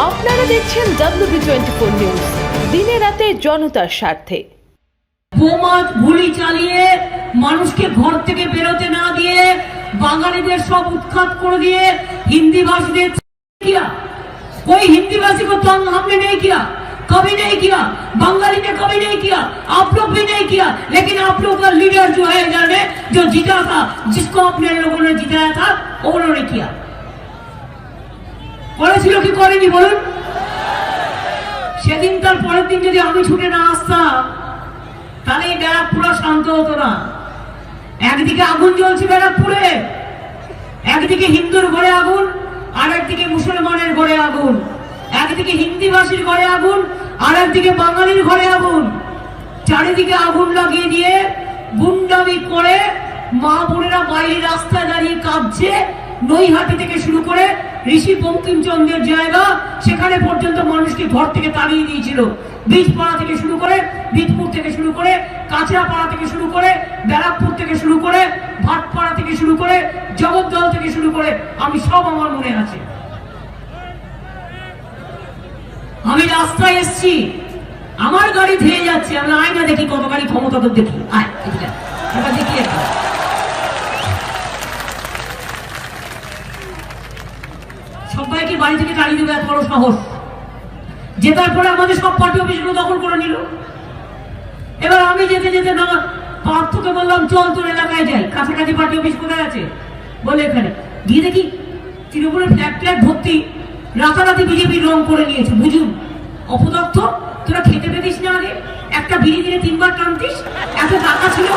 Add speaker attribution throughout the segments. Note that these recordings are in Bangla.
Speaker 1: আপনারা দেখছেন WB24 নিউজ, দিনে রাতে জনতার স্বার্থে।
Speaker 2: বোমা গুলি চালিয়ে মানুষকে ঘর থেকে বেরোতে না দিয়ে বাঙালিদের সব উৎখাত করে দিয়ে हिंदी भाषी किया। कोई हिंदी भाषी को तंग हमने नहीं किया, कभी नहीं किया। बंगाली ने कभी नहीं किया, आप लोग भी नहीं किया। लेकिन आप लोग का लीडर जो है इधर में जो जीता था, जिसको अपने लोगों ने जिताया था, उन्होंने किया। করেছিল কি করেনি বলুন? সেদিন তার পরের দিন যদি আমি ছুটে না আসতাম তাহলে এই ব্যারাকপুর শান্ত হতো না। একদিকে আগুন জ্বলছে ব্যারাকপুরে, একদিকে হিন্দুর ঘরে আগুন, আর একদিকে মুসলমানের ঘরে আগুন, একদিকে হিন্দি ভাষীর ঘরে আগুন, আর একদিকে বাঙালির ঘরে আগুন। চারিদিকে আগুন লাগিয়ে দিয়ে গুন্ডামি করে মা বোনেরা বাইরে রাস্তায় দাঁড়িয়ে কাঁদছে। নৈহাটি থেকে শুরু করে ঋষি বঙ্কিমচন্দ্রের জায়গা, সেখানে পর্যন্ত মানুষকে ঘর থেকে তাড়িয়ে দিয়েছিল। বীজপাড়া থেকে শুরু করে, বীজপুর থেকে শুরু করে, কাঁচরাপাড়া থেকে শুরু করে, ব্যারাকপুর থেকে শুরু করে, ভাটপাড়া থেকে শুরু করে, জগদ্দল থেকে শুরু করে, আমি সব আমার মনে আছে। আমি রাস্তায় এসছি, আমার গাড়ি ধেয়ে যাচ্ছে, আমি আয়না দেখি কত গাড়ি ক্ষমতা তো দেখি। এবার দেখি সবাইকে বাড়ি থেকে তাড়িয়ে দেবে এত বড় সাহস। জেতার পরে আমাদের সব পার্টি অফিসগুলো দখল করে নিল। এবার আমি যেতে যেতে না পার্থকে বললাম চল তোর এলাকায় যাই, কাছাকাছি পার্টি অফিস কোথায় আছে বলে এখানে গিয়ে দেখি তৃণমূলের ফ্ল্যাট ফ্ল্যাট ভর্তি, রাতারাতি বিজেপির রং করে নিয়েছে। বুঝুন অপদর্থ, তোরা খেতে পেতিস না আগে? একটা বিড়ি দিনে 3 বার টানতিস, এত টাকা ছিল,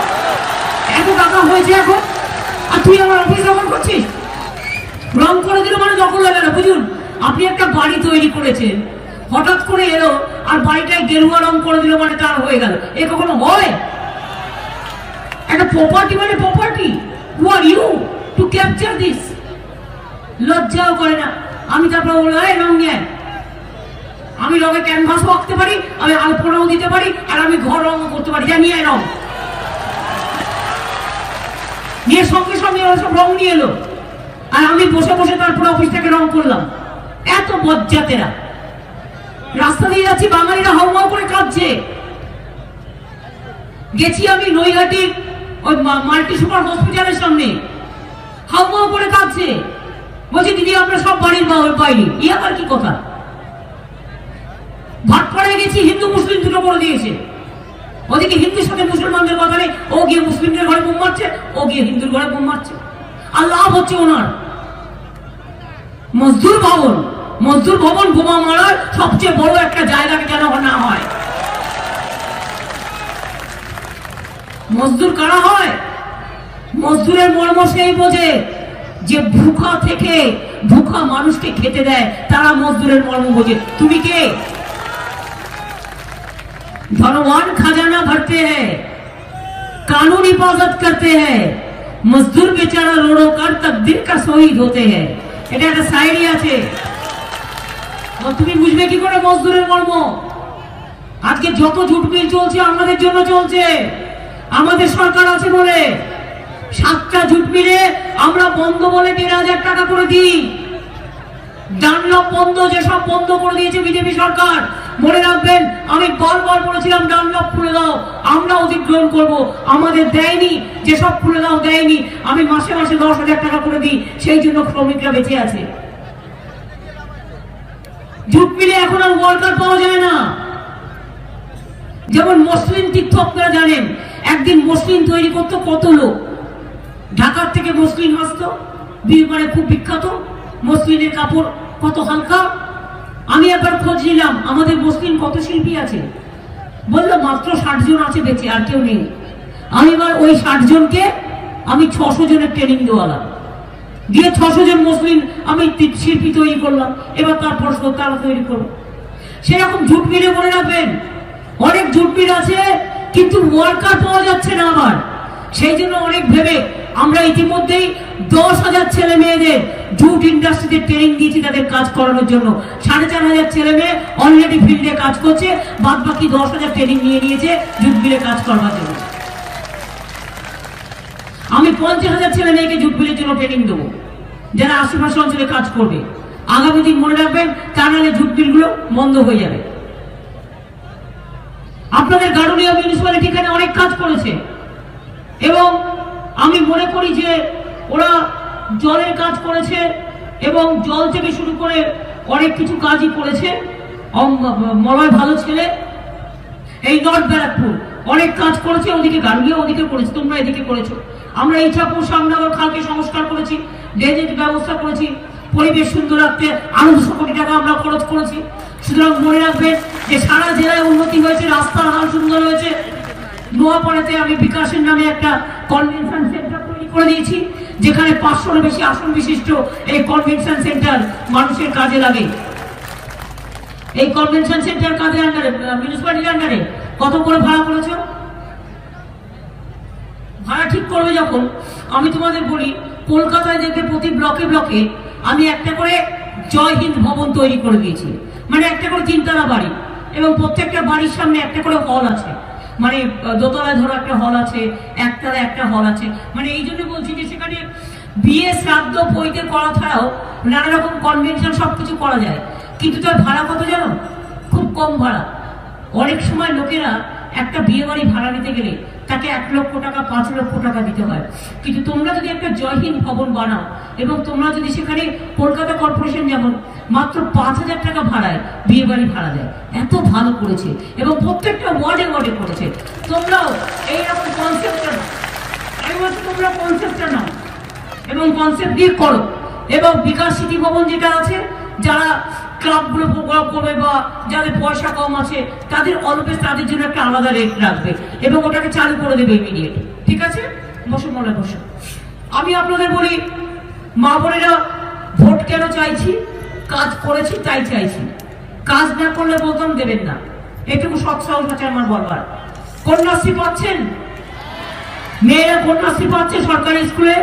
Speaker 2: এত টাকা হয়েছে এখন, আর তুই আমার অফিস দখল করছিস। রং করে দিল মানে দখল হবে না। বুঝুন, আপনি একটা বাড়ি তৈরি করেছেন, হঠাৎ করে এলো আর বাড়িটায় গেরুয়া রং করে দিল মানে তার হয়ে গেল, এ কখনো হয়? একটা প্রপার্টি মানে property. Who are you to capture this? লজ্জাও করে না। আমি তারপর বললাম এই রং নিয়ে, আমি রঙে ক্যানভাসও আঁকতে পারি, আমি আলপনাও দিতে পারি, আর আমি ঘর রঙও করতে পারি। যা নিয়ে রং নিয়ে সঙ্গে সঙ্গে ওরা সব রং নিয়ে এলো, আর আমি বসে বসে তারপরে অফিসটাকে রং করলাম। এত বজ্জাতেরা রাস্তা দিয়ে যাচ্ছি, বাঙালিরা হাউমাউ করে কাঁদছে। গেছি আমি নৈহাটির ওই মাল্টি সুপার হসপিটালের সামনে, হাউমাউ করে কাঁদছে, বলছি দিদি আমরা সব বাড়ির বাইরে। ই আবার কি কথা? ভাটপাড়ায় গেছি, হিন্দু মুসলিম দুটো করে দিয়েছে। ওদিকে হিন্দুর সাথে মুসলমানদের কথা নেই, ও গিয়ে মুসলিমদের ঘরে বোম মারছে, ও গিয়ে হিন্দুর ঘরে বোম মারছে। আর লাভ হচ্ছে ওনার মজদুর ভবন। মজদুর ভবন বোমা মারার সবচেয়ে বড় একটা জায়গাকে যেন না হয়। মজদুর কারা হয়? মজদুরের মর্ম সেই বোঝে যে ভুখা থেকে ভুখা মানুষকে খেতে দেয়, তারা মজদুরের মর্ম বোঝে। তুমি কে? धनवान खजाना भरते हैं, कानून हिफाजत करते हैं, मजदूर बेचारा रोड़ों कर तकदीर का शहीद होते हैं। এটা একটা শায়রি আছে। তুমি বুঝবে কি করে মজদুরের মর্ম? আজকে যত ঝুটমিল চলছে আমাদের জন্য চলছে, আমাদের সরকার আছে বলে। 7টা ঝুটমিলে আমরা বন্ধ বলে 13,000 টাকা করে দিই। ডানলপ বন্ধ, যেসব বন্ধ করে দিয়েছে বিজেপি সরকার, মনে রাখবেন আমি বারবার বলেছিলাম ডানলপ খুলে দাও, আমরা অধিগ্রহণ করব। আমাদের দেয়নি, যেসব খুলে দাও দেয়নি। আমি মাসে মাসে 10,000 টাকা করে দিই, সেই জন্য শ্রমিকরা বেঁচে আছে। জুট মিলে এখন আর ওয়ার্কার পাওয়া যায় না। যেমন মসলিন তীর্থ আপনারা জানেন, একদিন মসলিন তৈরি করতো কত লোক, ঢাকার থেকে মসলিন আসতো, মানে খুব বিখ্যাত মসলিনের কাপড়, কত হালকা। আমি একবার খোঁজ নিলাম আমাদের মুসলিম কত শিল্পী আছে, বললো মাত্র 60 জন আছে বেঁচে, আর কেউ নেই। আমি এবার ওই 60 জনকে আমি 600 জনের ট্রেনিং দেওয়ালাম, দিয়ে 600 জন মুসলিম আমি শিল্পী তৈরি করলাম। এবার তারপর তারা তৈরি করবো। সেরকম জুট মিলে মনে রাখবেন অনেক জুট মিল আছে, কিন্তু ওয়ার্কার পাওয়া যাচ্ছে না। আবার সেই জন্য অনেক ভেবে আমরা ইতিমধ্যেই 10,000 ছেলে মেয়েদের জুট ইন্ডাস্ট্রিতে ট্রেনিং দিয়েছি তাদের কাজ করানোর জন্য। 4,500 ছেলে মেয়ে অলরেডি ফিল্ডে কাজ করছে, বাদ বাকি 10,000 ট্রেনিং নিয়ে নিয়েছে জুট মিলে কাজ করবার জন্য। আমি 50,000 ছেলে মেয়েকে জুট মিলের জন্য ট্রেনিং দেবো। যারা আশেপাশে অঞ্চলে কাজ করবে। আগামী দিন মনে রাখবেন, তা নাহলে জুটমিলগুলো বন্ধ হয়ে যাবে। আপনাদের গারুলিয়া মিউনিসিপ্যালিটি এখানে অনেক কাজ করেছে এবং আমি মনে করি যে ওরা জলের কাজ করেছে এবং জল থেকে শুরু করে অনেক কিছু কাজই করেছে। মলয় ভালো ছেলে, এই নর্থ ব্যারাকপুর অনেক কাজ করেছে, ওদিকে গারুলিয়া ওদিকে করেছে, তোমরা এদিকে করেছো। আমরা ইচ্ছাপুর সামনগর খালকে সংস্কার করেছি, ড্রেনেজ ব্যবস্থা করেছি, পরিবেশ সুন্দর রাখতে আরো 200 কোটি টাকা আমরা খরচ করেছি। সুতরাং মনে রাখবেন যে সারা জেলায় উন্নতি হয়েছে, রাস্তার হাল সুন্দর হয়েছে। নোয়াপাড়াতে আমি বিকাশের নামে একটা কনভেনশন সেন্টার তৈরি করে দিয়েছি, যেখানে 500-এর বেশি আসন বিশিষ্ট এই কনভেনশন সেন্টার মানুষের কাজে লাগে। এই কনভেনশন সেন্টার কাজের আন্ডারে, মিউনিসিপ্যালিটির আন্ডারে কত করে ভাড়া করেছ? ভাড়া ঠিক করবে যখন, আমি তোমাদের বলি, কলকাতায় দেখবে প্রতি ব্লকে ব্লকে আমি একটা করে জয় হিন্দ ভবন তৈরি করে দিয়েছি, মানে একটা করে 3তলা বাড়ি, এবং প্রত্যেকটা বাড়ির সামনে একটা করে হল আছে। মানে দোতলায় ধরো একটা হল আছে, একতলায় একটা হল আছে। মানে এই জন্য বলছি যে সেখানে বিয়ে, শ্রাদ্ধ, পৈতে করা ছাড়াও নানা রকম কনভেনশন সবকিছু করা যায়। কিন্তু তার ভাড়া কত জানো? খুব কম ভাড়া। অনেক সময় লোকেরা একটা বিয়ে বাড়ি ভাড়া নিতে গেলে তাকে 1 লক্ষ টাকা, 5 লক্ষ টাকা দিতে হয়। কিন্তু তোমরা যদি একটা জয় হিন্দ ভবন বানাও এবং তোমরা যদি সেখানে, কলকাতা কর্পোরেশন যেমন মাত্র 5,000 টাকা ভাড়ায় বিয়ে বাড়ি ভাড়া দেয়, এত ভালো করেছে এবং প্রত্যেকটা ওয়ার্ডে ওয়ার্ডে করেছে। তোমরাও এইরকম কনসেপ্টটা নাও, আমি বলছি তোমরা কনসেপ্টটা নাও এবং কনসেপ্ট দিয়ে করো। এবং বিকাশ স্মৃতি ভবন যেটা আছে, যারা ক্লাবগুলো প্রোগ্রাম করবে বা যাদের পয়সা কম আছে তাদের অলওয়েজ তাদের জন্য একটা আলাদা রেট রাখবে এবং ওটাকে চালু করে দেবে ইমিডিয়েট। ঠিক আছে, বসো মনে বসো। আমি আপনাদের বলি, মা বোনেরা, ভোট কেন চাইছি? কাজ করেছি তাই চাইছি। কাজ না করলে বোতাম দেবেন না, এটুকু সৎসাহস আছে আমার বলবার। কন্যাশ্রী পাচ্ছেন? মেয়েরা কন্যাশ্রী পাচ্ছে সরকারি স্কুলে।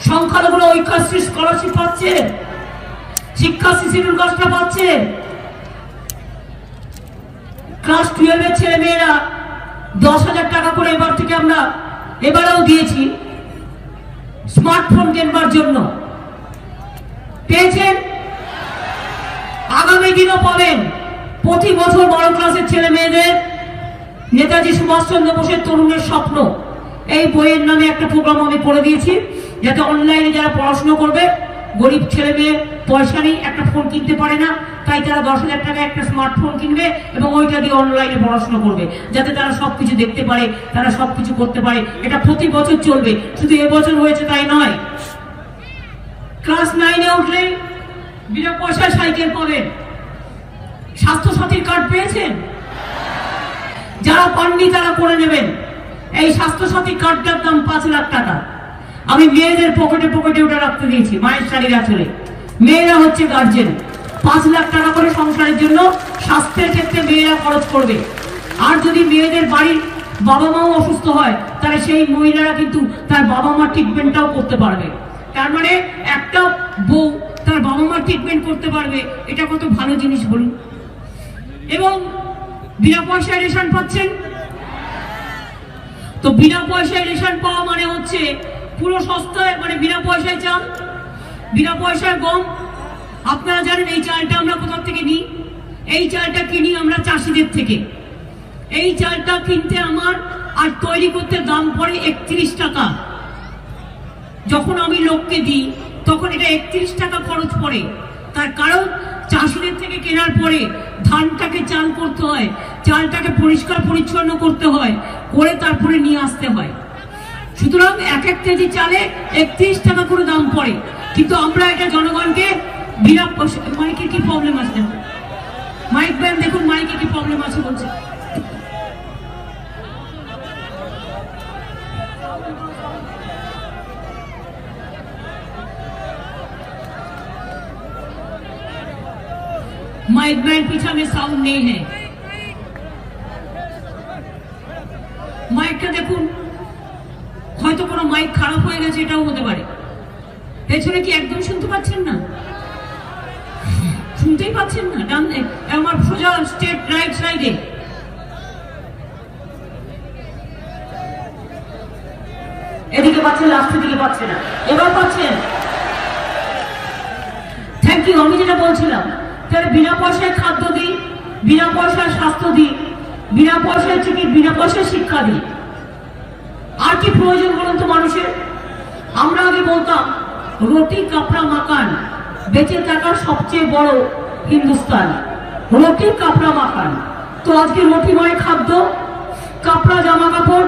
Speaker 2: সংখ্যালঘুরা ঐক্যশ্রী স্কলারশিপ পাচ্ছে, শিক্ষাশ্রী শিডিউল কাস্টটা পাচ্ছে। ক্লাস 12-এর ছেলে মেয়েরা 10,000 টাকা করে এবার থেকে আমরা এবারেও দিয়েছি স্মার্টফোন কেনবার জন্য। পেয়েছেন? আগামী দিনও পাবেন। প্রতি বছর বড় ক্লাসের ছেলে মেয়েদের নেতাজি সুভাষচন্দ্র বোসের তরুণের স্বপ্ন, এই বইয়ের নামে একটা প্রোগ্রাম আমি করে দিয়েছি, যাতে অনলাইনে যারা পড়াশোনা করবে, গরিব ছেলে মেয়ে পয়সা নেই, একটা ফোন কিনতে পারে না, তাই তারা 10,000 টাকা একটা স্মার্টফোন কিনবে এবং ওইটা দিয়ে অনলাইনে পড়াশোনা করবে, যাতে তারা সবকিছু দেখতে পারে, তারা সবকিছু করতে পারে। এটা প্রতি বছর চলবে, শুধু এবছর হয়েছে তাই নয়। ক্লাস 9-এ উঠলে বিনা পয়সায় সাইকেল পাবেন। স্বাস্থ্যসাথীর কার্ড পেয়েছেন? যারা পাননি তারা করে নেবেন। এই স্বাস্থ্যসাথী কার্ডটার দাম 5 লাখ টাকা। আমি মেয়েদের পকেটে পকেটে ওটা রাখতে দিয়েছি, মায়ের শাড়ির আঁচলে। মেয়েরা হচ্ছে গার্জেন। 5 লাখ টাকা করে সংসারের জন্য স্বাস্থ্যের ক্ষেত্রে মেয়েরা খরচ করবে। আর যদি মেয়েদের বাড়ির বাবা মাও অসুস্থ হয়, তাহলে সেই মহিলারা কিন্তু তার বাবা মার ট্রিটমেন্টটাও করতে পারবে। তার মানে একটা বউ তার বাবা মার ট্রিটমেন্ট করতে পারবে, এটা কত ভালো জিনিস বলুন। এবং বিনা পয়সায় রেশন পাচ্ছেন। তো বিনা পয়সায় রেশন পাওয়া মানে হচ্ছে পুরো সস্তায়, মানে বিনা পয়সায় চাল, বিনা পয়সায় গম। আপনারা জানেন এই চালটা আমরা কোথা থেকে নিই? এই চালটা কিনি আমরা চাষিদের থেকে। এই চালটা কিনতে আমার আর তৈরি করতে দাম পড়ে 31 টাকা। যখন আমি লোককে দিই তখন এটা 31 টাকা খরচ পড়ে। তার কারণ চাষিদের থেকে কেনার পরে ধানটাকে চাল করতে হয়, চালটাকে পরিষ্কার পরিচ্ছন্ন করতে হয়, করে তারপরে নিয়ে আসতে হয়। সুতরাং 1 কেজি চালে 31 টাকা করে দাম পড়ে। কিন্তু আমরা এটা জনগণকে বিনা পয়সা। মাইকের কি প্রবলেম আছে? মাইক ব্যান দেখুন, মাইকে কি প্রবলেম আছে বলছে। माइक बैंड पीछे में साउंड नहीं है। মাইকটা দেখুন, হয়তো কোনো মাইক খারাপ হয়ে গেছে, এটাও হতে পারে। পেছনে কি একদম শুনতে পাচ্ছেন না? শুনতেই পাচ্ছেন না? ডান আমার সোজা স্টেট রাইট সাইডে এদিকে পাচ্ছেন, লাস্টের দিকে পাচ্ছে না। এবার পাচ্ছেন? Thank you. আমি যেটা বলছিলাম, তাহলে বিনা পয়সায় খাদ্য দিই, বিনা পয়সায় স্বাস্থ্য দিই, বিনা পয়সায় চিকিৎসা, বিনা পয়সায় শিক্ষা দিই, আর কি প্রয়োজন বলুন তো মানুষের? আমরা আগে বলতাম রুটি কাপড়া মাকান, বেঁচে থাকার সবচেয়ে বড় হিন্দুস্তান, রুটি কাপড়া মাকান। তো আজকে রুটি মানে খাদ্য, কাপড়া জামা কাপড়,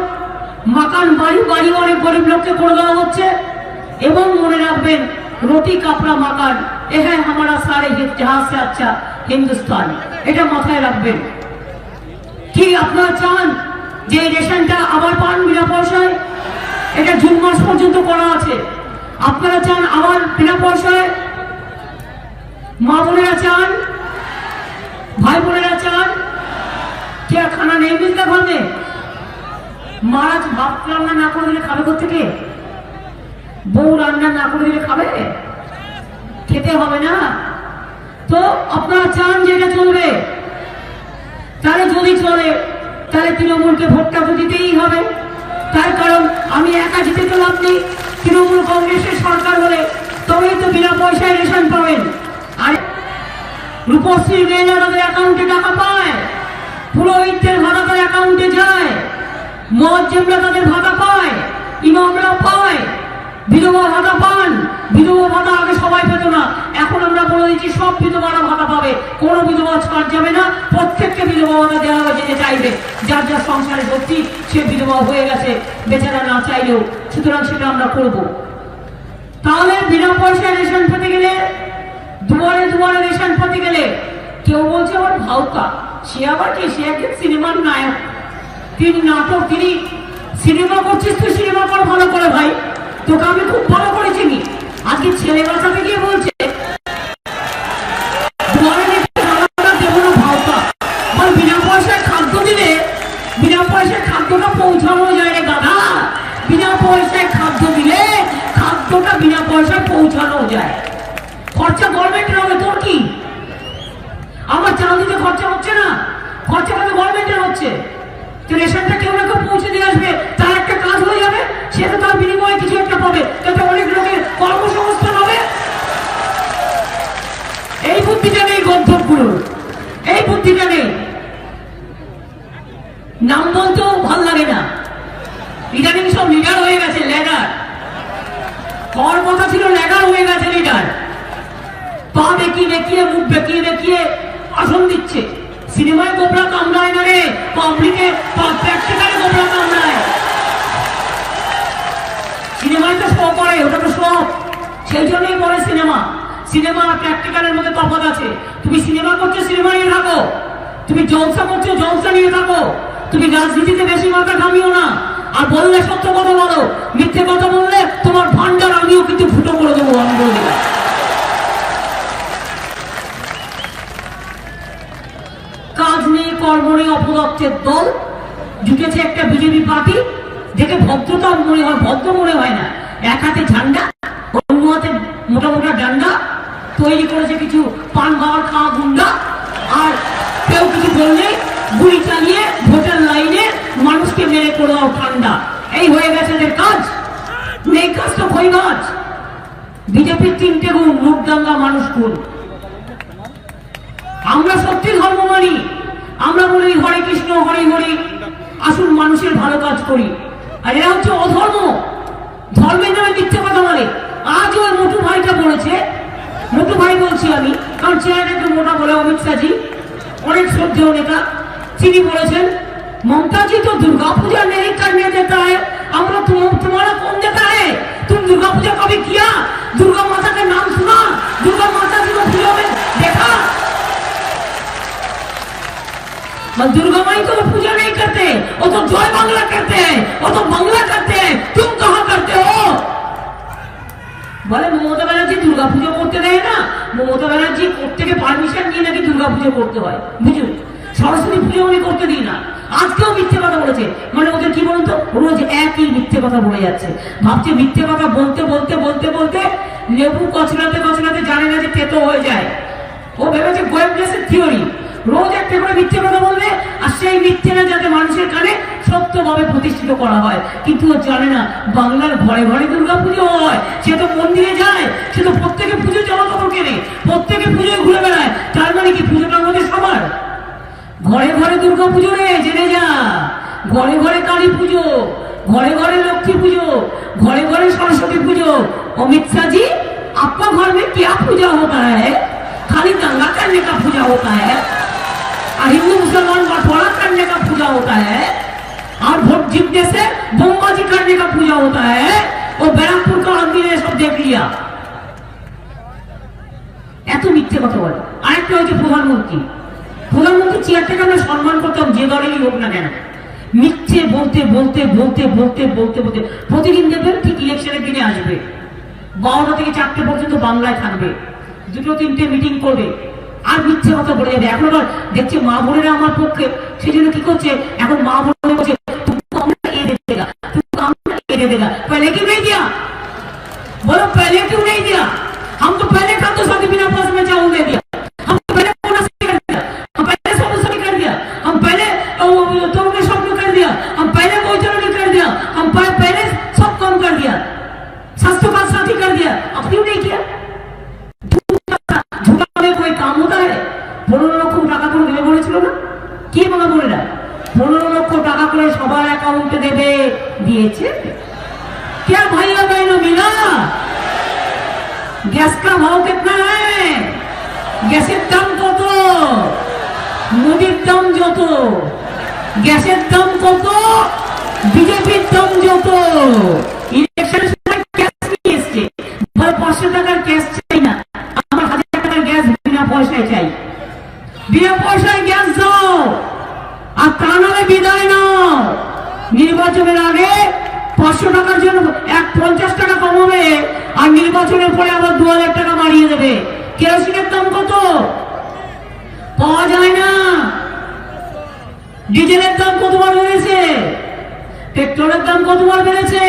Speaker 2: মাকান বাড়ি, বাড়ি অনেক গরিব লোককে করে দেওয়া হচ্ছে। এবং মনে রাখবেন রুটি কাপড়া মাকান এ হ্যাঁ হামারা সারে জাহাজ সে আচ্ছা হিন্দুস্তান, এটা মাথায় রাখবেন। কি আপনারা চান যে রেশনটা আবার পান বিনা পয়সায়? এটা জুন মাস পর্যন্ত করা আছে। আপনারা চান আবার বিনা পয়সায়? মা বোনেরা চান, ভাই বোনেরা চান? কে খানা নেই মিলতে ঘরে? মাছ ভাত রান্না না করে দিলে খাবে কোথেকে? বউ রান্না না করে দিলে খাবে? খেতে হবে না। তো আপনারা চান যে এটা চলবে, তাহলে যদি চলে তাহলে তৃণমূলকে ভোটটা তো দিতেই হবে। তার কারণ আমি একা জিতে তো লাভ নেই, তৃণমূল কংগ্রেসের সরকার হলে তবেই তো বিনা পয়সায় রেশন পাবেন। আর রূপশ্রী মেয়েরা তাদের অ্যাকাউন্টে টাকা পায়, পুরোহিতদের ভাতা তাদের অ্যাকাউন্টে যায়, মুয়াজ্জিমরা তাদের ভাতা পায়, ইমামরা পায়, বিধবা ভাতা পান। বিধবা ভাতা আগে সবাই পেত না, এখন আমরা বলে দিচ্ছি সব বিধবারা ভাতা পাবে, কোনো বিধবা ছাড় যাবে না, প্রত্যেককে বিধবা ভাতা দেওয়া হবে যেতে চাইবে। যার যার সংসারে সত্যি সে বিধবা হয়ে গেছে, বেচারা না চাইলেও, সুতরাং সেটা আমরা করব। তাহলে বিনা পয়সায় রেশন পেতে গেলে, দুয়ারে দুয়ারে রেশন পেতে গেলে, কেউ বলছে আমার ভাউকা, সে আবার কি? সে একজন সিনেমার নায়ক, তিনি নাটক, তিনি সিনেমা করছিস, তুই সিনেমা কর ভালো করে ভাই, তোকে আমি খুব ভালো করে চিনি। আজকে ছেলে বাঁচাতে গিয়ে বলছে বিনা পয়সায় খাদ্য দিলে, বিনা পয়সায় খাদ্যটা পৌঁছানো যায় রে দাদা, বিনা পয়সায় খাদ্য দিলে খাদ্যটা বিনা পয়সায় পৌঁছানো যায়। খরচা গভর্নমেন্টের হবে, তোর কি? আমার চাঁদিতে খরচা হচ্ছে না, খরচাটা তো গভর্নমেন্টের হচ্ছে। তো রেশনটা কেউ না কেউ পৌঁছে দিয়ে আসবে, তার একটা কাজ হয়ে যাবে, সে তো তার বিনিময়ে কিছু একটা পাবে, তাতে অনেক লোকের কর্মসংস্থান হবে। এই বুদ্ধিটা নেই গন্ধবগুলোর, এই বুদ্ধিটা নেই। নাম বলতেও ভাল লাগে না, ইদানিং সব লিডার হয়ে গেছে, ল্যাডার হওয়ার কথা ছিল, ল্যাডার হয়ে গেছে লিডার। পা বেঁকিয়ে বেঁকিয়ে, মুখ বেঁকিয়ে বেঁকিয়ে আসন দিচ্ছে। সিনেমায় গোবরা কামড়ায় না রে, পাবলিকে প্র্যাকটিক্যালে গোবরা কামড়ায়। সিনেমায় তো শো করে, ওটা তো শো, সেই জন্যই বলে সিনেমা। সিনেমা আর প্র্যাকটিক্যালের মধ্যে তফাৎ আছে। তুমি সিনেমা করছো, সিনেমা নিয়ে থাকো, তুমি জলসা করছো, জলসা নিয়ে থাকো, তুমি রাজনীতিতে বেশি মাথা ঘামিও না। আর বললে সত্য কথা বলো, মিথ্যে কথা বললে তোমার ভান্ডার আমিও কিন্তু ফুটো করে দেবো, আমি বলে দিলাম। কাজ নেই, কর্ম নেই, অপদত্তের দল জুটেছে একটা বিজেপি পার্টি, দেখে ভদ্রতা মনে হয়, ভদ্র মনে হয় না। এক হাতে ঝান্ডা, অন্য হাতে মোটা মোটা ডান্ডা, তৈরি করেছে কিছু পান খাওয়ার খাওয়া গুন্ডা, আর কেউ কিছু বললে গুলি চালিয়ে ভোটের লাইনে মানুষকে মেরে করে দাও ঠান্ডা। এই হয়ে গেছে এদের কাজ, নেই কাজ তো খৈবাজ। বিজেপির 3টে গুণ, নোট দাঙ্গা, মানুষ খুন। আমরা সত্যি ধর্ম মানি, আমরা বলি হরে কৃষ্ণ হরে হরি, আসুন মানুষের ভালো কাজ করি। আর এরা হচ্ছে অধর্ম, ধর্মের নামে মিথ্যে কথা বলে। আজ ওই মোটু ভাইটা বলেছে, মোটু ভাই বলছি আমি, কারণ চেহারা একটু মোটা বলে, অমিত শাহজি অনেক শ্রদ্ধেয় নেতা, তিনি বলেছেন ममता जी तो दुर्गा पूजा नहीं करने देता है, আমরা तुम्हारा कौन देता है? तुम दुर्गा पूजा कभी किया? दुर्गा माता का नाम सुना? दुर्गा माता जी को पूजा में देखा? दुर्गा माई को पूजा नहीं करते, वो तो जय बांग्ला करते हैं, वो तो बांग्ला करते हैं, तुम कहाँ करते हो? বলে মমতা ব্যানার্জি দুর্গা পুজো করতে দেয় না, মমতা ব্যানার্জি কোর্ট থেকে পারমিশন নিয়ে নাকি দুর্গা পুজো করতে হয়, বুঝুন। সরস্বতী পুজো উনি করতে দিই না। আজকেও মিথ্যে কথা বলেছে, মানে ওদের কি বলুন তো, রোজ একই মিথ্যে কথা বলে যাচ্ছে। ভাবছে মিথ্যে কথা বলতে বলতে বলতে বলতে লেবু কচলাতে কচলাতে জানে না যে তেতো হয়ে যায়। ও ভেবেছে গোয়েন্দাসের থিওরি, রোজ একটা করে মিথ্যে কথা বলবে, আর সেই মিথ্যেটা যাতে মানুষের কানে সত্যভাবে প্রতিষ্ঠিত করা হয়। কিন্তু ও জানে না বাংলার ঘরে ঘরে দুর্গা পুজো হয়, সে তো মন্দিরে যায়, সে তো প্রত্যেকে পুজো জমা কাপড় কেনে, ঘরে ঘরে দুর্গা পুজো রে, জেনে যা। ঘরে ঘরে কালী পুজো, ঘরে ঘরে लक्ष्मी পুজো, घरे घरे सरस्वती पूजो। अमित शाह जी, आपका घर में क्या पूजा होता है? खाली दंगा करने का पूजा होता है, और हिंदू मुसलमान बंटवारा करने का पूजा होता है, और वोट जीतने से बमबाजी करने का पूजा होता है। और बैरकपुर का आदमी ने सब देख लिया। এত মিথ্যে কথা বলে। আরেকটা হচ্ছে প্রধানমন্ত্রী। প্রধানমন্ত্রী চেয়ারটাকে আমরা সম্মান করতাম যে দলেরই হোক না কেন। মিথ্যে বলতে বলতে বলতে বলতে বলতে বলতে প্রতিদিন দেখবেন ঠিক ইলেকশনের দিনে আসবে, 12টা থেকে 4টে পর্যন্ত বাংলায় থাকবে, 2-3টে মিটিং করবে, আর মিথ্যে কথা বলে যাবে। এখন আবার দেখছে মা বোনেরা আমার পক্ষে, সেই জন্য কি করছে এখন মা বোনেরা বলছে पहले क्यों नहीं दिया? बोलो पहले क्यों नहीं दिया? हम तो पहले का तो शादी बिना पास में चावल दे दिया, हम पहले बोनस कर दिया, हम पहले सब कर दिया, हम पहले तोड़ने सब कर दिया, हम पहले भोजन कर दिया, हम पहले सब कम कर दिया, स्वास्थ्य का साथी कर दिया। अब क्यों नहीं किया? झूठा में कोई काम होता है? 15 লক্ষ টাকা করে দেবে বলেছিল না? কি বলা বলে না? 15 লক্ষ টাকা করে সবার অ্যাকাউন্টে দেবে, দিয়েছে? क्या भाइयों बहनों मिला? गैस का भाव कितना है? গ্যাসের দাম কত? মুদির দাম যত, গ্যাসের দাম কত, বিজেপির দাম যত। ইলেকশনের সময় ক্যাশ নিয়ে এসছে, বলে 500 টাকার ক্যাশ চাই না, আমার 1000 টাকার গ্যাস বিনা পয়সায় চাই। বিনা পয়সায় গ্যাস দাও, আর তা নাহলে বিদায় নাও। নির্বাচনের আগে 500 টাকার জন্য 50 টাকা কমাবে, আর নির্বাচনের পরে আবার 2000 টাকা বাড়িয়ে দেবে। কেরোসিনের দাম কত? পাওয়া যায় না। ডিজেলের দাম কতবার বেড়েছে? পেট্রোলের দাম কতবার বেড়েছে?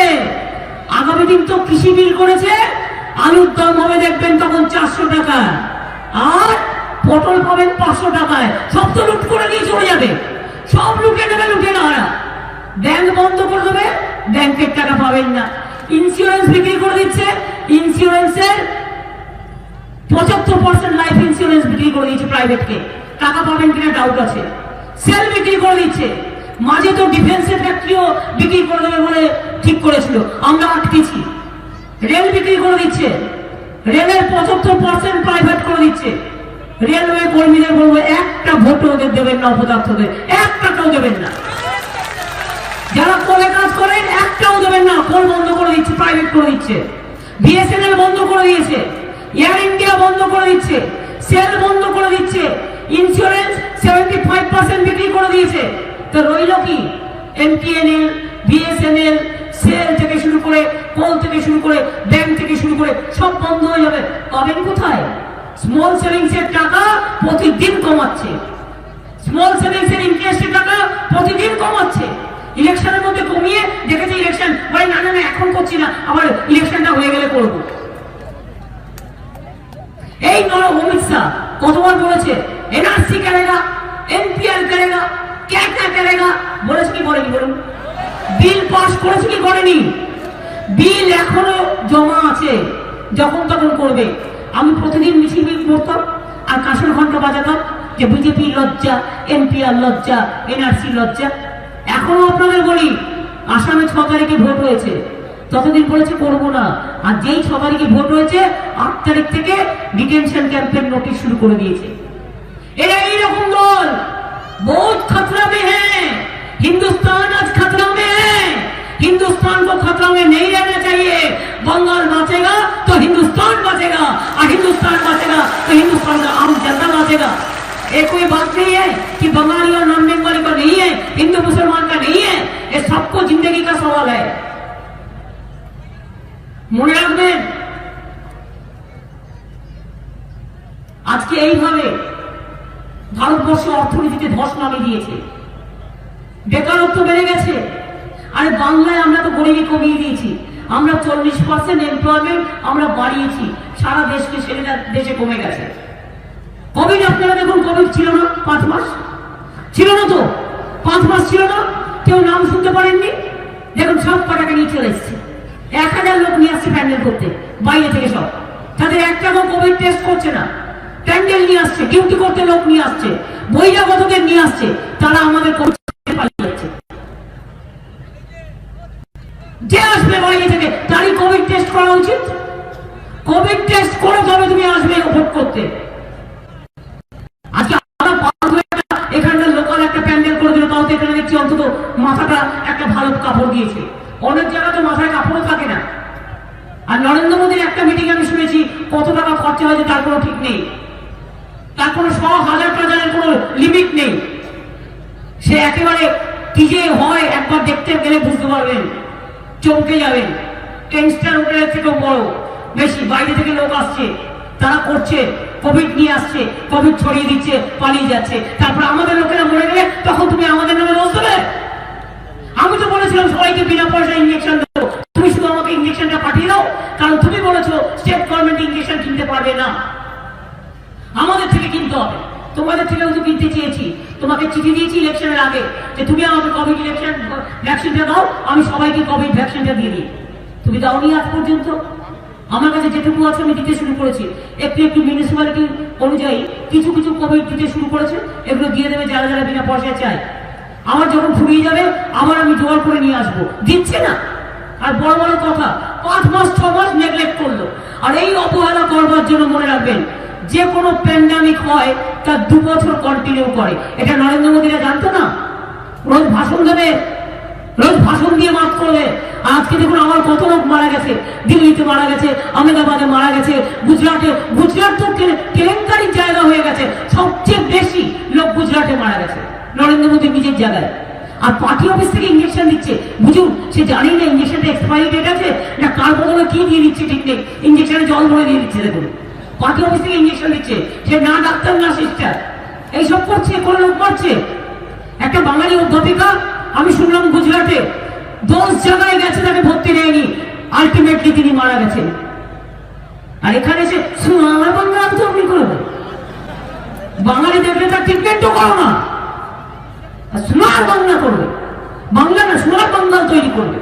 Speaker 2: আগামী দিন তো কৃষি বিল করেছে, আলুর দাম হবে দেখবেন তখন 400 টাকা, আর পটল পাবেন 500 টাকায়। সব তো লুট করে নিয়ে চলে যাবে, সব লুটে নেবে, লুটে নেওয়া। ব্যাংক বন্ধ করে দেবে, ব্যাংকের টাকা পাবেন না। ইন্স্যুরেন্স বিক্রি করে দিচ্ছে, ইন্স্যুরেন্সের 75% লাইফ ইন্স্যুরেন্স বিক্রি করে দিচ্ছে প্রাইভেটকে, টাকা পাবেন কিনা ডাউট আছে। সেল বিক্রি করে দিচ্ছে, মাঝে তো ডিফেন্সের ফ্যাক্টরিও বিক্রি করে দেবে বলে ঠিক করেছিল, আমরা আটকেছি। রেল বিক্রি করে দিচ্ছে, রেলের 75% প্রাইভেট করে দিচ্ছে। রেলওয়ে কর্মীদের বলবো একটা ভোটও ওদের দেবেন না, অপদার্থদের এক টাকাও দেবেন না। যারা কোলে কাজ করেন একটাও দেবেন না, কোল বন্ধ করে দিচ্ছে, প্রাইভেট করে দিচ্ছে। বিএসএনএল বন্ধ করে দিয়েছে, এয়ার ইন্ডিয়া বন্ধ করে দিচ্ছে, সেল বন্ধ করে দিচ্ছে, ইন্স্যুরেন্স 75% বিক্রি করে দিয়েছে। তো রইল কি? এমটিএনএল, বিএসএনএল, সেল থেকে শুরু করে, কোল থেকে শুরু করে, ব্যাংক থেকে শুরু করে সব বন্ধ হয়ে যাবে। পাবেন কোথায়? স্মল সেভিংস এর টাকা প্রতিদিন কমাচ্ছে, স্মল সেভিংস এর ইন্টারেস্টের টাকা প্রতিদিন কমাচ্ছে। ইলেকশনের মধ্যে কমিয়ে দেখেছে, ইলেকশন বলে না না না এখন করছি না, আবার ইলেকশনটা হয়ে গেলে করবো। এই নর অমিত শাহ কতবার বলেছে এনআরসি করেগা, এনপিআর করেগা, क्या क्या करेगा, বলেছে কি বলেনি বলুন? বিল পাস করেছে কি করেনি? বিল এখনো জমা আছে, যখন তখন করবে। আমি প্রতিদিন মিছিল করতাম আর কাঁসের ঘন্টা বাজাতাম যে বিজেপি লজ্জা, এনপিআর লজ্জা, এনআরসি লজ্জা। এখনো আপনাদের বলি, আসামে 6 তারিখে ভোট হয়েছে, ততদিন বলেছে করবো না, আর যেই 6 তারিখে ভোট হয়েছে 8 তারিখ থেকে ডিটেনশন ক্যাম্পের নোটিশ শুরু করে দিয়েছে। এরা এইরকম দল बहुत खतरा में है। हिंदुस्तान आज खतरा में है, हिंदुस्तान को खतरा में नहीं रहना चाहिए। बंगाल बचेगा तो हिंदुस्तान बचेगा, और हिंदुस्तान बचेगा तो हिंदुस्तान का आम जनता बचेगा। ये कोई बात नहीं है कि बंगाली और नॉन बंगाली का नहीं है, हिंदू मुसलमान का नहीं है, ये सबको जिंदगी का सवाल है। মনে রাখবেন, আজকে এইভাবে ভারতবর্ষ অর্থনীতিতে ধস নামিয়ে দিয়েছে, বেকারত্ব বেড়ে গেছে। আরে বাংলায় আমরা তো গরিবি কমিয়ে দিয়েছি, আমরা 40% এমপ্লয়মেন্ট আমরা বাড়িয়েছি, সারা দেশকে ছেড়ে দেশে কমে গেছে। কোভিড আপনারা দেখুন, কোভিড ছিল না 5 মাস, ছিল না তো 5 মাস ছিল না, কেউ নাম শুনতে পারেননি। দেখুন সব কটাকে নিয়ে চলে এসছে, 1000 লোক নিয়ে আসছে প্যান্ডেল করতে বাইরে থেকে, সব তাদের একটাও কোভিড টেস্ট করছে না, প্যান্ডেল নিয়ে আসছে, ডিউটি করতে লোক নিয়ে আসছে, বহিরাগতদের নিয়ে আসছে, তারা আমাদের পালিয়ে যাচ্ছে। যে আসবে বাইরে থেকে তারই কোভিড টেস্ট করা উচিত। কোভিড টেস্ট করে তবে তুমি আসবে ভোট করতে। আজকে এখানকার লোকাল একটা প্যান্ডেল করে দিল, তাও তো এখানে দেখছি অন্তত মাথাটা একটা ভালো কাপড় দিয়েছে। অনেক জায়গায় তো মাথায় কাপড়ও থাকে না। আর নরেন্দ্র মোদীর একটা মিটিং আমি শুনেছি কত টাকা খরচা হয়েছে তার কোনো ঠিক নেই, তার কোনো 100,000 কোনো লিমিট নেই। সে একেবারে কি যে হয় একবার দেখতে গেলে বুঝতে পারবেন, চমকে যাবেন। 10 স্টার হোটেলের থেকেও বড় বেশি বাইরে থেকে লোক আসছে, তারা করছে, কোভিড নিয়ে আসছে, কোভিড ছড়িয়ে দিচ্ছে, পালিয়ে যাচ্ছে। তারপর আমাদের লোকেরা মরে গেলে তখন তুমি আমাদের নামে দোষ দেবে? আমি তো বলেছিলাম সবাইকে বিনা পয়সা ইঞ্জেকশন দেবো, তুমি শুধু আমাকে ইঞ্জেকশনটা পাঠিয়ে দাও, কারণ তুমি বলেছো স্টেট গভর্নমেন্ট ইঞ্জেকশন কিনতে পারবে না, আমাদের থেকে কিনতে হবে। তোমাদের থেকেও তো কিনতে চেয়েছি, তোমাকে চিঠি দিয়েছি ইলেকশনের আগে যে তুমি আমাকে কোভিড ইলেকশন ভ্যাকসিনটা দাও, আমি সবাইকে কোভিড ভ্যাকসিনটা দিয়ে দিই। তুমি দাওনি আজ পর্যন্ত। আমার কাছে যেটুকু আছে আমি দিতে শুরু করেছি, একটু একটু মিউনিসিপ্যালিটি অনুযায়ী কিছু কিছু কোভিড দিতে শুরু করেছে, এগুলো দিয়ে দেবে যারা যারা বিনা পয়সায় চায়। আমার যখন ফুরিয়ে যাবে আবার আমি জোগাড় করে নিয়ে আসবো, দিচ্ছে না। আর বড় বড় কথা 5 মাস 6 মাস নেগলেক্ট করলো। আর এই অবহেলা করবার জন্য মনে রাখবেন, যে কোনো প্যান্ডামিক হয় তার 2 বছর কন্টিনিউ করে। এটা নরেন্দ্র মোদীরা জানতো না? রোজ ভাষণ দেবে, রোজ ভাষণ দিয়ে মাফ করবে। আজকে দেখুন আমার কত লোক মারা গেছে, দিল্লিতে মারা গেছে, আহমেদাবাদে মারা গেছে, গুজরাটে। গুজরাট তো কেলেঙ্কারির জায়গা হয়ে গেছে, সবচেয়ে বেশি লোক গুজরাটে মারা গেছে নরেন্দ্র মোদী নিজের জায়গায়। আর পার্টি অফিস থেকে ইঞ্জেকশন দিচ্ছে, বুঝুন সে জানি না ইঞ্জেকশনটা এক্সপায়ারি ডেট আছে না কার বদলে কি দিয়ে দিচ্ছে ঠিক নেই, ইঞ্জেকশনে জল ভরে দিয়ে দিচ্ছে। দেখুন পার্টি অফিস থেকে ইঞ্জেকশন দিচ্ছে, সে না ডাক্তার না সিস্টার, এইসব করছে, কোনো লোক মারছে। একটা বাঙালি অধ্যাপিকা আমি শুনলাম গুজরাটে 10 জায়গায় গেছে, তাকে ভর্তি নেয়নি, আলটিমেটলি তিনি মারা গেছেন। আর এখানে সে সোনার বাংলা তৈরি করবে, বাঙালি দেখলে তার ট্রিটমেন্টও করো না, সোনার বাংলা করবে, বাংলা না সোনার বাংলা তৈরি করবে।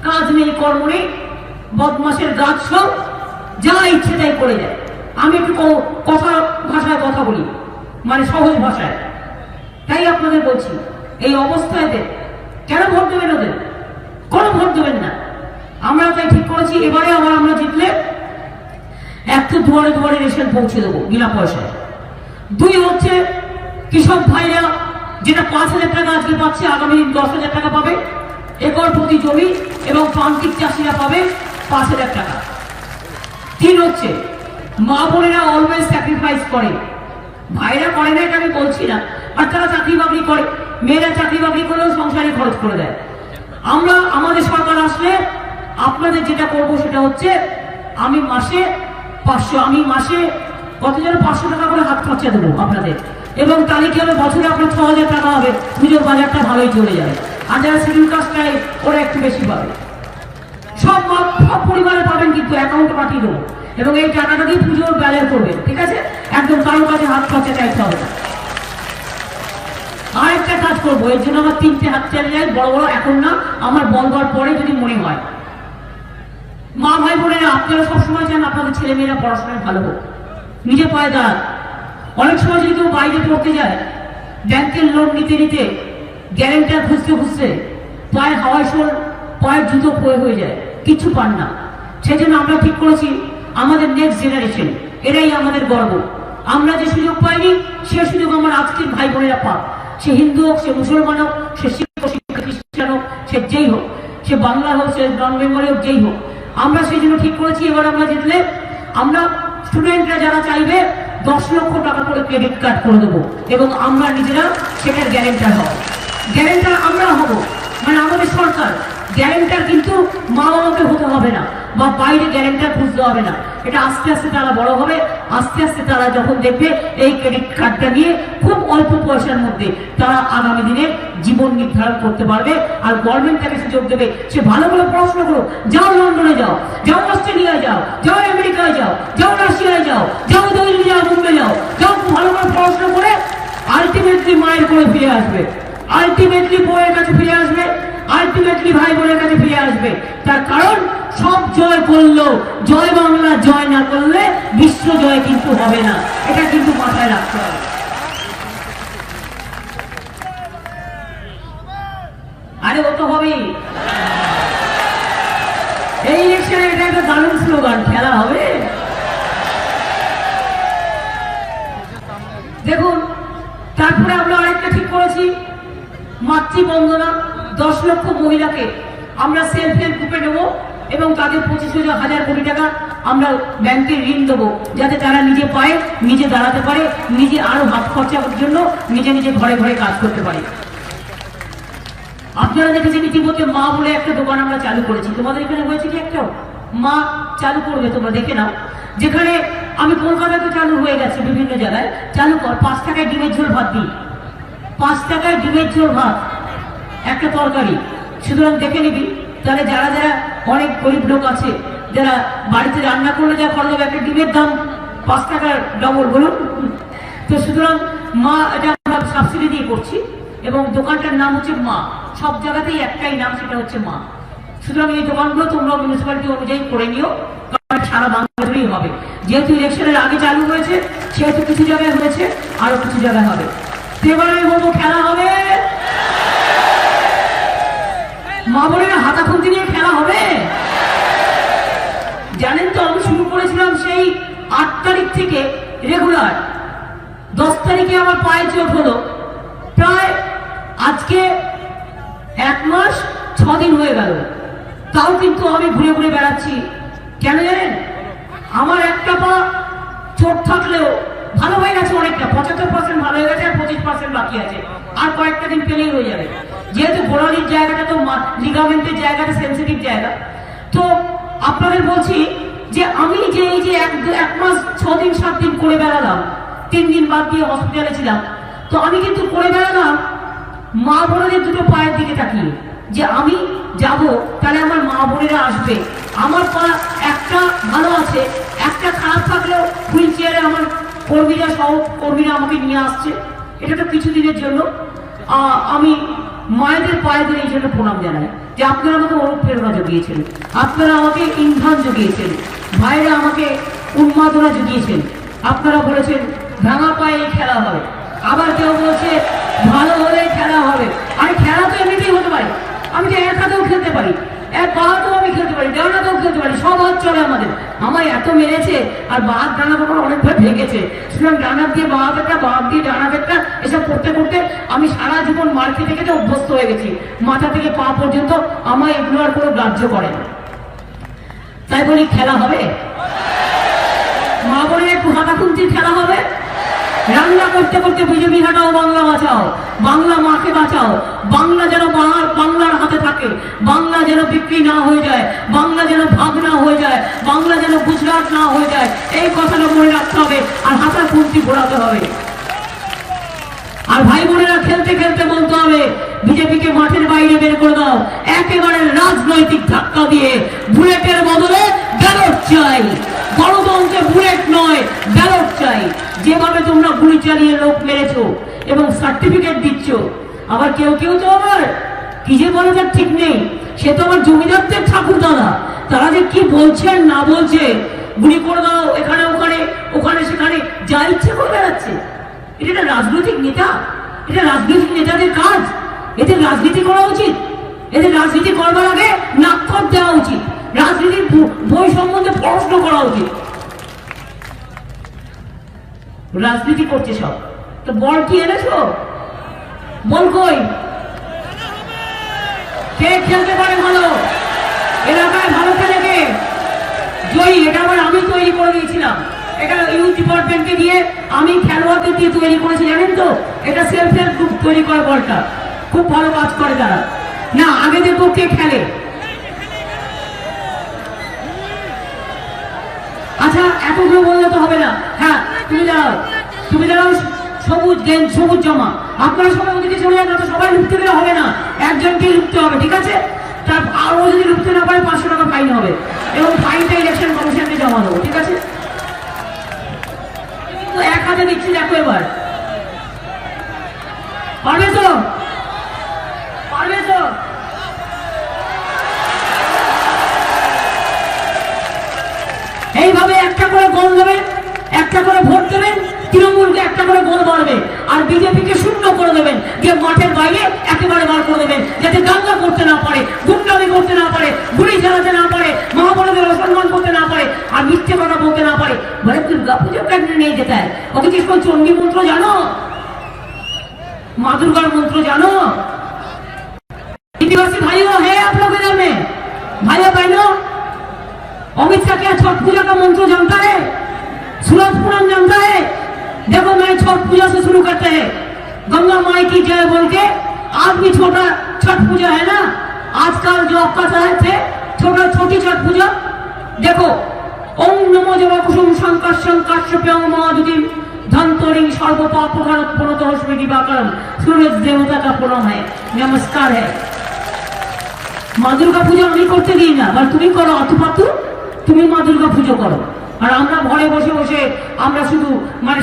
Speaker 2: কাজ নেই, কর্ম নেই, বদমাসের গাছ সব যা ইচ্ছে তাই করে যায়। আমি একটু কথা ভাষায় কথা বলি, মানে সহজ ভাষায়। তাই আপনাদের বলছি এই অবস্থায় কেন ভোট দেবেন ওদের? কোনো ভোট দেবেন না। আমরা তাই ঠিক করেছি এবারে আবার আমরা জিতলে একটু দুয়ারে দুয়ারে রেশন পৌঁছে দেবো বিনা পয়সায়। 2 হচ্ছে কৃষক ভাইরা যেটা 5,000 টাকা আজকে পাচ্ছে, আগামী দিন 10,000 টাকা পাবে একর প্রতি জমি, এবং প্রান্তিক চাষিরা পাবে 5,000 টাকা। 3 হচ্ছে মা বোনেরা অলওয়েজ স্যাক্রিফাইস করে, ভাইরা করে না এটা আমি বলছি না, আর তারা চাকরি বাকরি করে, মেয়েরা চাকরি বাকরি করেও সংসারে খরচ করে দেয়। আমরা আমাদের সরকার আসলে আপনাদের যেটা করব সেটা হচ্ছে আমি মাসে 500, আমি মাসে কত যেন 500 টাকা করে হাত খরচা দেবো আপনাদের, এবং তাহলে কি হবে বছরে আপনার 6,000 টাকা হবে, পুজোর বাজারটা ভালোই চলে যাবে। আর যারা শিডিউল কাস্ট চাই ওরা একটু বেশি পাবে। সব পরিবারে পাবেন, কিন্তু অ্যাকাউন্টে পাঠিয়ে দেবো, এবং এই টাকাটা দিয়ে পুজোর বাজার করবেন, ঠিক আছে? একদম কারোর কাছে হাত খরচা চাইতে হবে না। আর একটা কাজ করবো, এর জন্য আমার 3টে হাত চালিয়ে যায়, বড় বড় এখন না, আমার বলবার পরে যদি মনে হয়। মা ভাই বোনেরা আপনারা সবসময় চান আপনাদের ছেলেমেয়েরা পড়াশোনায় ভালো হোক, নিজে পায়ে দাঁড়ান। অনেক সময় যদি কেউ বাইরে পড়তে যায়, ব্যাংকের লোন নিতে নিতে গ্যারেন্টার খুঁজতে খুঁজতে পায়ের হাওয়ায় শোল, পায়ের জুতো হয়ে যায়, কিচ্ছু পান না। সেই জন্য আমরা ঠিক করেছি আমাদের নেক্সট জেনারেশন এরাই আমাদের গর্ব। আমরা যে সুযোগ পাইনি সে সুযোগ আমার আজকের ভাই বোনেরা পাক। সে হিন্দু হোক, সে মুসলমান হোক, সে শিখ হোক, সে খ্রিস্টান হোক, সে যেই হোক, সে বাংলা হোক, সে নন বেঙ্গলি হোক, যেই হোক। আমরা সেই জন্য ঠিক করেছি এবার আমরা জিতলে আমরা স্টুডেন্টরা যারা চাইবে 10 লক্ষ টাকা করে ক্রেডিট কার্ড করে দেবো, এবং আমরা নিজেরা সেটার গ্যারেন্টার হব। গ্যারেন্টার আমরা হব, মানে আমাদের সরকার গ্যারেন্টার, কিন্তু মা বাবাকে হতে হবে না বা বাইরে গ্যারেন্টার খুঁজতে হবে না। এটা আস্তে আস্তে তারা বড় হবে, আস্তে আস্তে তারা যখন দেখবে এই ক্রেডিট কার্ডটা নিয়ে খুব অল্প পয়সার মধ্যে তারা আগামী দিনে জীবন নির্ধারণ করতে পারবে। আর গভর্নমেন্ট তাকে সুযোগ দেবে, সে ভালো ভালো পড়াশোনা করো, যাও লন্ডনে যাও, যাও অস্ট্রেলিয়ায় যাও, যাও আমেরিকায় যাও, যাও রাশিয়ায় যাও, যাও দিল্লি যাও, মুম্বাই যাও, যাও ভালো ভালো পড়াশোনা করে আলটিমেটলি মায়ের করে ফিরে আসবে, আলটিমেটলি বউয়ের কাছে ফিরে আসবে, আলটিমেটলি ভাই বোনের কাছে ফিরে আসবে। তার কারণ সব জয় করলো, জয় বাংলা জয় না করলে বিশ্ব জয় কিন্তু হবে না, এটা কিন্তু মাথায় রাখতে হবে। আরে ও তো হবেই। এই ইলেকশনে এটা একটা দারুণ স্লোগান, খেলা হবে। দেখুন, তারপরে আমরা আরেকটা ঠিক করেছি, মাতৃবন্দনা 10 লক্ষ মহিলাকে আমরা সেলফ হেল্প গ্রুপে নেবো এবং তাদের 25,000 কোটি টাকা আমরা ব্যাংকে ঋণ দেবো, যাতে তারা নিজে পায়ে নিজে দাঁড়াতে পারে, নিজে আরো হাত খরচার জন্য নিজে নিজে ঘরে ঘরে কাজ করতে পারে। আপনারা দেখেছেন ইতিমধ্যে মা বলে একটা দোকান আমরা চালু করেছি, তোমাদের এখানে হয়েছে কি একটাও? মা চালু করবে, তোমরা দেখে নাও। যেখানে আমি কলকাতাতে চালু হয়ে গেছে, বিভিন্ন জায়গায় চালু কর, 5 টাকায় ডিমের ঝোল ভাত দিই, 5 টাকায় ডিমের ঝোল ভাত, একটা তরকারি। সুতরাং দেখে নিবি, তাহলে যারা যারা অনেক গরিব লোক আছে, যারা বাড়িতে রান্না করলে যা খরচ হবে, একটা ডিমের দাম 5 টাকার ডবল, বলুন। তো সুতরাং মা, এটা আমরা সাবসিডি দিয়ে করছি এবং দোকানটার নাম হচ্ছে মা। সব জায়গাতেই একটাই নাম, সেটা হচ্ছে মা। সুতরাং এই দোকানগুলো তোমরা মিউনিসিপ্যালিটি অনুযায়ী করে নিও, কারণ সারা বাংলাদেশেই হবে। যেহেতু ইলেকশনের আগে চালু হয়েছে, সেহেতু কিছু জায়গায় হয়েছে, আরো কিছু জায়গায় হবে। এবার আমি বলবো, খেলা হবে। মা বোনেরা হাতাখুন্তি নিয়ে খেলা হবে। জানেন তো, আমি শুরু করেছিলাম সেই 8 তারিখ থেকে রেগুলার, 10 তারিখে আমার পায়ে চোট হলো, প্রায় আজকে 1 মাস 6 দিন হয়ে গেল। তাও কিন্তু আমি ঘুরে ঘুরে বেড়াচ্ছি। কেন জানেন? আমার একটা পা চোট থাকলেও ভালো হয়ে গেছে অনেকটা, 75% ভালো হয়ে গেছে, আর 25% বাকি আছে, আর কয়েকটা দিন পেলেই হয়ে যাবে। যেহেতু গোড়ালির জায়গাটা তো লিগামেন্টের জায়গাটা সেন্সিটিভ জায়গা, তো আপনাদের বলছি যে আমি যে এই যে 1 মাস 6 দিন 7 দিন করে বেড়ালাম, 3 দিন বাদ দিয়ে হসপিটালে ছিলাম, তো আমি কিন্তু করে বেড়ালাম মা বোনেদের দুটো পায়ের দিকে তাকিয়ে, যে আমি যাব, তাহলে আমার মা বোনেরা আসবে। আমার পা একটা ভালো আছে, একটা খারাপ থাকলেও হুইল চেয়ারে আমার কর্মীরা, সহকর্মীরা আমাকে নিয়ে আসছে। এটা তো কিছুদিনের জন্য। আমি মায়েদের পায়েদের এই জন্য প্রণাম জানাই, যে আপনারা আমাকে অনুপ্রেরণা জুগিয়েছেন, আপনারা আমাকে ইন্ধন জুগিয়েছেন, ভাইরা আমাকে উন্মাদনা জুগিয়েছেন। আপনারা বলেছেন ভাঙা পায়ে খেলা হবে, আবার কেউ বলছে ভালো হলে খেলা হবে। আর খেলা তো এমনিতেই হতে পারে, আমি তো এক হাতেও খেলতে পারি, এক পা হাতেও আমি খেলতে পারি, ডানাতেও খেলতে পারি, সব হাত চলে আমাদের। আমার এত মেরেছে, আর বা হাত ডানা আমার অনেকবার ভেঙেছে। সুতরাং ডানার দিয়ে বা হাতেরটা, বা হাত দিয়ে ডানা হাতেরটা, এসব করতে করতে আমি সারা জীবন মার খেতে খেতে অভ্যস্ত হয়ে গেছি। মাথা থেকে পা পর্যন্ত আমার এগুলো আর কোনো গ্রাহ্য করে না। তাই বলি, খেলা হবে। মা বোনের একটু হাতাখুন্তির খেলা হবে। রান্না করতে করতে বিজেপি হাটাও, বাংলা বাঁচাও, বাংলা মাকে বাঁচাও, বাংলা যেন বাংলার হাতে থাকে, বাংলা যেন বিক্রি না হয়ে যায়, বাংলা যেন ভাগ না হয়ে যায়, বাংলা যেন গুজরাট না হয়ে যায়, এই কথাটা মনে রাখতে হবে। আর হাতাখুন্তি ঘোরাতে হবে। আর ভাই বোনেরা খেলতে খেলতে বলতে হবে, বিজেপিকে মাঠের বাইরে বের করে দাও, একেবারে রাজনৈতিক ধাক্কা দিয়ে। বুলেটের বদলে ব্যালট চাই, গণতন্ত্রে বুলেট নয়, ব্যালট চাই। যেভাবে তোমরা গুলি চালিয়ে লোক মেরেছো এবং সার্টিফিকেট দিচ্ছ, আবার কেউ কেউ তো আমার কি যে বলে তার ঠিক নেই, সে তো আমার জমিদারদের ঠাকুর দাদা, তারা যে কি বলছেন না বলছে, গুলি করে দাও এখানে ওখানে, ওখানে সেখানে, যা ইচ্ছে করে বেড়াচ্ছে। এটা রাজনৈতিক নেতা, এটা রাজনৈতিক নেতাদের কাজ। এদের রাজনীতি করা উচিত, এদের রাজনীতি করবার আগে নাক্ষর দেওয়া উচিত, রাজনীতির বই সম্বন্ধে পড়াশোনা করা উচিত। রাজনীতি করছে সব। তো বল কি এনেছো? বল কই? কে খেলতে পারে ভালো, এলাকায় ভালো খেলে কে জয়ী? এটা আবার আমি তৈরি করে দিয়েছিলাম, এটা ইউথ ডিপার্টমেন্টকে দিয়ে আমি খেলোয়াড়দের দিয়ে তৈরি করেছি, জানেন তো? এটা সেলফ হেল্প গ্রুপ তৈরি করা, বলটা খুব ভালো কাজ করে তারা। না, আগে দেখো কে খেলে। আচ্ছা, এতগুলো বললে তো হবে না। হ্যাঁ, তুমি দাঁড়াও, সবুজ গেন, সবুজ জমা। আপনারা সবাই ওদিকে চলে যান, তো সবাই লুপ্তে গেলে হবে না, একজনকে লুপ্তে হবে, ঠিক আছে? তার আরো যদি লুপ্তে না পারে 500 টাকা ফাইন হবে, এবং ফাইনটা ইলেকশন কমিশনকে জমা দেবো, ঠিক আছে? কিন্তু এক হাতে দিচ্ছি, দেখো এবার পারবে তো? পারবে তো? এইভাবে একটা করে গোল দেবেন, একটা করে ভোট দেবেন, তৃণমূলকে একটা করে গোল মারবে, আর বিজেপিকে শূন্য করে দেবেন, যে মাঠের বাইরে একেবারে বার করে দেবেন, যাতে দাঙ্গা করতে না পারে, বলে দুর্গা পুজো करने नहीं देता है। ओके किसको चंडी मंत्र जानो, माँ दुर्गा मंत्र जानो? आदिवासी भाइयों है आप लोग इधर में, भाइयों बहनों, अमित शाह क्या छठ पूजा का मंत्र जानता है? सूरज पुराण जानता है? देखो मैं छठ पूजा से शुरू करते हैं, गंगा माई की जय बोल के। आज भी छोटा छठ पूजा है ना, आजकल जो आपका चाहे थे छोटा छोटी छठ पूजा, देखो ओम नमो जवाकुसुम शंकर शंकाश्यप्यं महादुतिम धंतोरिं सर्व पाप प्रणतः स्मृति बाकरम। सूरज देवता का प्रणाम है, नमस्कार है। মা দুর্গা পুজো আমি করতে দিই না, আর তুমি করো অতপাতু, তুমি মা দুর্গা পুজো করো। আর আমরা ঘরে বসে বসে আমরা শুধু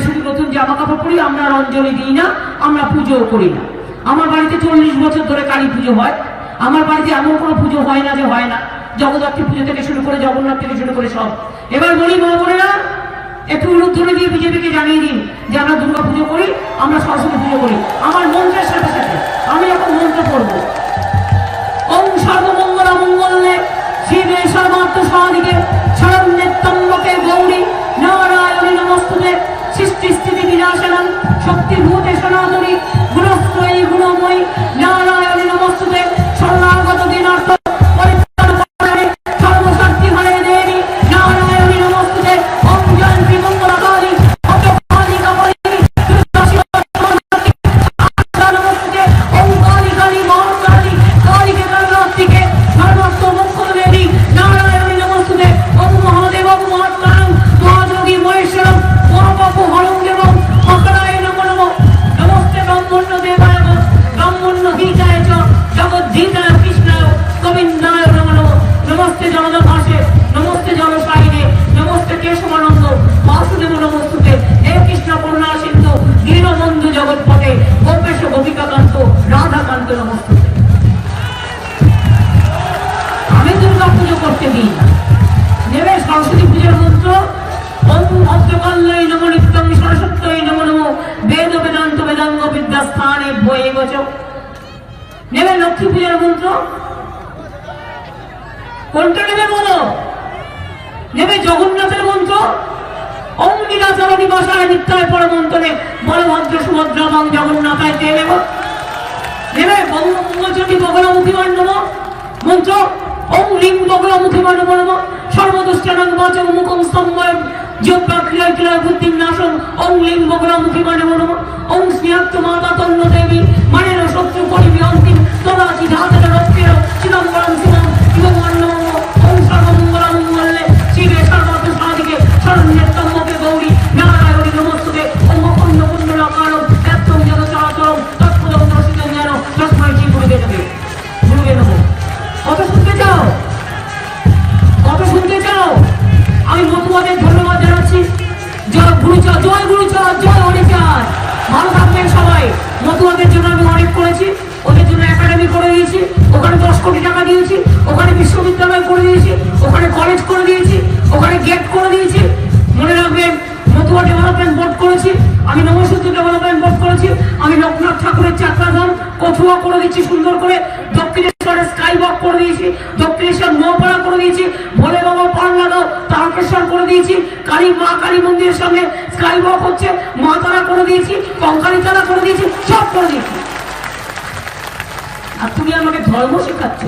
Speaker 2: শুধু নতুন জামা কাপড় পরি, আমরা আর অঞ্জলি দিই না, আমরা পুজো করি না। আমার বাড়িতে 40 বছর ধরে কালী পুজো হয়, আমার বাড়িতে এমন কোনো পুজো হয় না যে হয় না, জগদ্ধাত্রী পুজো থেকে শুরু করে জগন্নাথ থেকে শুরু করে সব। এবার বলি মা বোনেরা, একটু উলুধ্বনি দিয়ে বিজেপিকে জানিয়ে দিন যে আমরা দুর্গা পুজো করি, আমরা সরস্বতী পুজো করি। আমার মন্ত্রের সাথে সাথে আমি এখন মন্ত্র পড়বো। ওম সর্বমঙ্গল মঙ্গলে শিবে সর্বার্থ সাধিকে শরণ্যে ত্র্যম্বকে গৌরী নারায়ণী নমস্তুতে সৃষ্টি স্থিতি বিনাশনং শক্তিভূতে সনাতনী গুণস্ত্রয়ী গুণময়ী নারায়ণী নমস্তুতে শরণাগত দিনার্থ পরিত্রাণকারিণী সর্বশক্তি হরে দেবী নারায়ণী নমস্তুতে। ওম জয়ন্তী মঙ্গলকারী অজকালী কাপরিণী দুর্গা শিবা নমস্তুতে। ওম কালী কালী মহাকালী কালীকে কালরাত্রিকে সর্বত্র মঙ্গল দেবী নারায়ণী নমস্তুতে। ওম মহাদেব মহাত্মানং মহাযোগী মহেশ্বরম মহাপাপ হরং দেবং মকরায় নমো নমঃ। নমস্তে ব্রহ্মণ্য দেবায় ব্রহ্মণ্য হিতায় চ জগদ্ধিতায় কৃষ্ণায় গোবিন্দায় নমো নমঃ। নমস্তে জলদভাসে নমস্তে জলসায়িনে নমস্তে কেশবানন্দ বাসুদেব নমস্তুতে। হে কৃষ্ণ করুণা সিন্ধু দীনবন্ধু জগৎপতে গোপেশ গোপিকাকান্ত রাধাকান্ত নমস্তুতে। আমি দুর্গা পুজো করতে দিই না। নেবে সরস্বতী পুজোর মন্ত্র, ওম ভদ্রকাল্যই নমো নিত্যং সরস্বত্যই নমো নমঃ বেদ বেদান্ত বেদাঙ্গ বিদ্যাস্থানে ভয়ে গচ। নেবে লক্ষ্মী পুজোর মন্ত্র, কোনটা নেবে বলো? নেবে জগন্নাথের মন্ত্র, ওম নীলাচল নিবাসায় নিত্যায় পরমন্তরে বলভদ্র সুভদ্রা এবং জগন্নাথায় তে নেব। নেবে মঙ্গলচণ্ডী বগলামুখী নমঃ মন্ত্র, ওম লিং বগলামুখী নমো নমঃ সর্বদুষ্টানাং বাচং মুখং স্তম্ভয় যোগ্যা ক্রিয়ায় ক্রিয়ায় বুদ্ধির নাশং ওম লিং বগলামুখী নমো নমঃ। ওম স্নেহাত্ম মাতা তন্ন দেবী মানেন শত্রু পরিবি অন্তিম তদাচি ধাতের রক্তের চিদম্বরম শিবম শিবম নমঃ। ওম সর্বমঙ্গল মঙ্গলে শিবে সর্বার্থ সাধিকে শরণ্যে ত্র্যম্বকে গৌরী নারায়ণী নমস্তুতে। ওম অখণ্ড কুণ্ডলাকারং ব্যক্তং জগৎ চরাচরং তৎপদং দর্শিতং জ্ঞান তস্মৈ শ্রী গুরুবে নমঃ। কত শুনতে চাও? কত শুনতে চাও? আমি মতুয়াদের ধন্যবাদ জানাচ্ছি। জয় গুরুচাঁদ, জয় গুরুচাঁদ, জয় হরিচাঁদ। ভালো থাকবেন সবাই। মতুয়াদের জন্য আমি অনেক করেছি, ওদের জন্য একাডেমি করে দিয়েছি, ওখানে 10 কোটি টাকা দিয়েছি, ওখানে বিশ্ববিদ্যালয় করে দিয়েছি, ওখানে কলেজ করে দিয়েছি, ওখানে গেট করে দিয়েছি। মনে রাখবেন মতুয়া ডেভেলপমেন্ট বোর্ড করেছি, আমি নবসূত্র ডেভেলপমেন্ট বোর্ড করেছি, আমি লোকনাথ ঠাকুরের চাকরাধাম কঠুয়া করে দিচ্ছি সুন্দর করে, দক্ষিণেশ্বরের স্কাই ওয়াক করে দিয়েছি, দক্ষিণেশ্বর নৌপাড়া করে দিয়েছি, ভোলে বাবা পান লাগাও তারকেশ্বর করে দিয়েছি, কালী মা কালী মন্দিরের সামনে স্কাই ওয়াক হচ্ছে, মা তারা করে দিয়েছি, কঙ্কালী তারা করে দিয়েছি, সব করে দিয়েছি। আর তুমি আমাকে ধর্ম শেখাচ্ছ।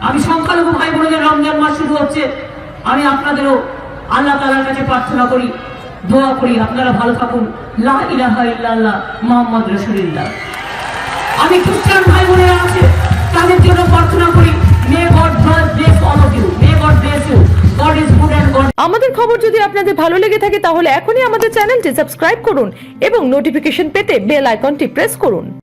Speaker 2: আমি সংখ্যালঘু ভাই বোনদের রমজান মাস শুরু হচ্ছে, আমি আপনাদেরও আল্লাহ তাআলার কাছে প্রার্থনা করি, দোয়া করি আপনারা ভালো থাকুন। লা ইলাহা ইল্লাল্লাহ মুহাম্মদ রাসূলুল্লাহ। আমি খ্রিস্টান ভাই বোনেরা আছে তাদের জন্য প্রার্থনা করি, may God bless all of you, may God bless you, God is good and God.
Speaker 1: আমাদের খবর যদি আপনাদের ভালো লেগে থাকে তাহলে এখনই আমাদের চ্যানেলটি সাবস্ক্রাইব করুন এবং নোটিফিকেশন পেতে বেল আইকনটি প্রেস করুন।